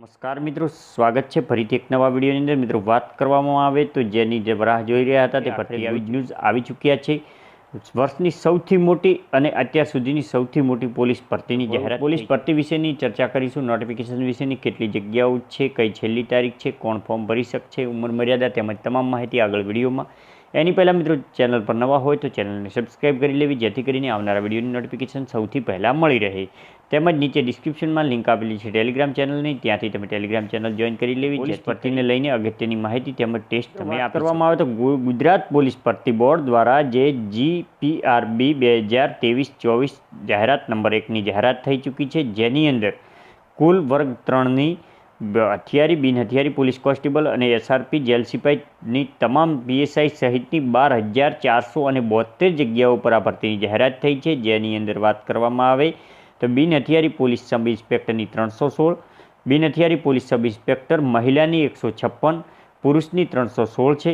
નમસ્કાર મિત્રો, સ્વાગત છે ફરીથી એક નવા વિડીયોની અંદર। મિત્રો વાત કરવામાં આવે તો જેની જે રાહ જોઈ રહ્યા હતા તે ફરી આવી ન્યૂઝ આવી ચૂક્યા છે। વર્ષની સૌથી મોટી અને અત્યાર સુધીની સૌથી મોટી પોલીસ ભરતીની જાહેરાત। પોલીસ ભરતી વિશેની ચર્ચા કરીશું, નોટિફિકેશન વિશેની કેટલી જગ્યાઓ છે, કઈ છેલ્લી તારીખ છે, કોણ ફોર્મ ભરી શકશે, ઉંમર મર્યાદા તેમજ તમામ માહિતી આગળ વિડીયોમાં। એની પહેલાં મિત્રો ચેનલ પર નવા હોય તો ચેનલને સબસ્ક્રાઈબ કરી લેવી, જેથી કરીને આવનારા વિડીયોની નોટિફિકેશન સૌથી પહેલાં મળી રહે। તેમજ નીચે ડિસ્ક્રિપ્શનમાં લિંક આપેલી છે ટેલિગ્રામ ચેનલની, ત્યાંથી તમે ટેલિગ્રામ ચેનલ જોઈન કરી લેવી। પોલીસ ભરતીને લઈને અગત્યની માહિતી તેમજ ટેસ્ટ તમે કરવામાં આવે તો ગુજરાત પોલીસ ભરતી બોર્ડ દ્વારા જે GPRB 2023-24 જાહેરાત નંબર 1ની જાહેરાત થઈ ચૂકી છે, જેની અંદર કુલ વર્ગ 3ની હથિયારી, બિન હથિયારી પોલીસ કોન્સ્ટેબલ અને SRP જેલ સિપાહીની તમામ PSI સહિતની 12,472 જગ્યાઓ પર આ ભરતીની જાહેરાત થઈ છે। જેની અંદર વાત કરવામાં આવે તો બિન હથિયારી પોલીસ સબ ઇન્સ્પેક્ટરની 316, બિન હથિયારી પોલીસ સબ ઇન્સ્પેક્ટર મહિલાની 156, પુરુષની 316 છે।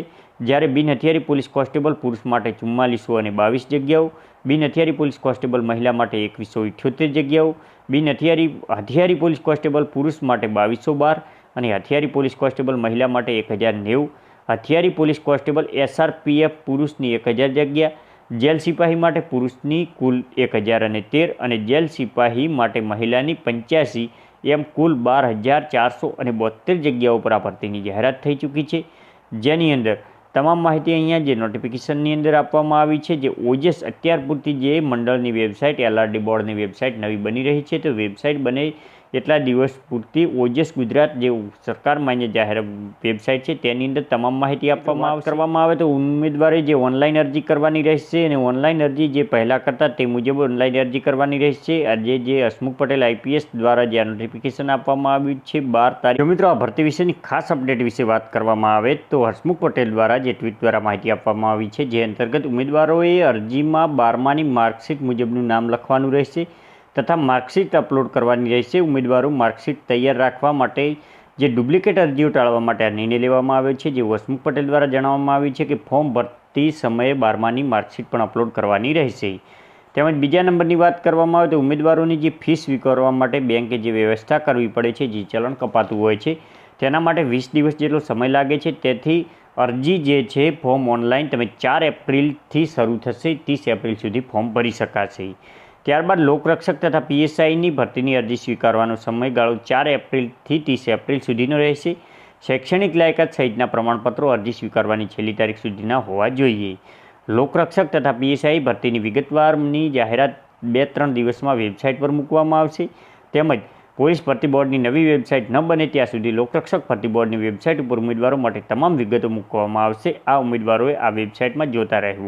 જ્યારે બિન હથિયારી પોલીસ કોન્સ્ટેબલ પુરુષ માટે 4422 જગ્યાઓ, બિન હથિયારી પોલીસ કોન્સ્ટેબલ મહિલા માટે 2178 જગ્યાઓ, બિન હથિયારી પોલીસ કોન્સ્ટેબલ પુરુષ માટે 2212 અને હથિયારી પોલીસ કોન્સ્ટેબલ મહિલા માટે 1090, હથિયારી પોલીસ કોન્સ્ટેબલ SRPF પુરુષની 1000 જગ્યા, જેલ સિપાહી માટે પુરુષની કુલ 1013 અને જેલ સિપાહી માટે મહિલાની 85, એમ કુલ 12,472 જગ્યાઓ પર આ ભરતીની જાહેરાત થઈ ચૂકી છે। જેની અંદર તમામ માહિતી અહીંયા જે નોટિફિકેશનની અંદર આપવામાં આવી છે, જે ઓજસ અત્યાર પૂરતી જે મંડળની વેબસાઇટ LRD બોર્ડની વેબસાઇટ નવી બની રહી છે, તો વેબસાઇટ બને એટલા દિવસ પૂરતી ઓજસ ગુજરાત જે સરકાર માન્ય જાહેર વેબસાઇટ છે તેની અંદર તમામ માહિતી આપવામાં કરવામાં આવે તો ઉમેદવારે જે ઓનલાઈન અરજી કરવાની રહેશે અને ઓનલાઈન અરજી જે પહેલાં કરતા તે મુજબ ઓનલાઈન અરજી કરવાની રહેશે। આજે જે હસમુખ પટેલ IPS દ્વારા જે નોટિફિકેશન આપવામાં આવ્યું છે 12 તારીખ। મિત્રો આ ભરતી વિશેની ખાસ અપડેટ વિશે વાત કરવામાં આવે તો હસમુખ પટેલ દ્વારા જે ટ્વીટ દ્વારા માહિતી આપવામાં આવી છે, જે અંતર્ગત ઉમેદવારોએ અરજીમાં 12માની માર્કશીટ મુજબનું નામ લખવાનું રહેશે તથા માર્કશીટ અપલોડ કરવાની રહેશે। ઉમેદવારો માર્કશીટ તૈયાર રાખવા માટે જે ડુપ્લિકેટ અરજીઓ ટાળવા માટે આ નિર્ણય લેવામાં આવ્યો છે। જે હસમુખ પટેલ દ્વારા જણાવવામાં આવ્યું છે કે ફોર્મ ભરતી સમયે 12માની માર્કશીટ પણ અપલોડ કરવાની રહેશે। તેમજ બીજા નંબરની વાત કરવામાં આવે તો ઉમેદવારોની જે ફી સ્વીકારવા માટે બેંકે જે વ્યવસ્થા કરવી પડે છે, જે ચલણ કપાતું હોય છે, તેના માટે 20 દિવસ જેટલો સમય લાગે છે। તેથી અરજી જે છે ફોર્મ ઓનલાઈન તમે 4 એપ્રિલથી શરૂ થશે, 30 એપ્રિલ સુધી ફોર્મ ભરી શકાશે। ત્યારબાદ લોકરક્ષક તથા PSIની ભરતીની અરજી સ્વીકારવાનો સમયગાળો 4 એપ્રિલથી 30 એપ્રિલ સુધીનો રહેશે। શૈક્ષણિક લાયકાત સહિતના પ્રમાણપત્રો અરજી સ્વીકારવાની છેલ્લી તારીખ સુધીના હોવા જોઈએ। લોકરક્ષક તથા PSI ભરતીની વિગતવારની જાહેરાત 2-3 દિવસમાં વેબસાઇટ પર મૂકવામાં આવશે। તેમજ પોલીસ ભરતી બોર્ડની નવી વેબસાઇટ ન બને ત્યાં સુધી લોકરક્ષક ભરતી બોર્ડની વેબસાઇટ ઉપર ઉમેદવારો માટે તમામ વિગતો મૂકવામાં આવશે। આ ઉમેદવારોએ આ વેબસાઇટમાં જોતા રહેવું।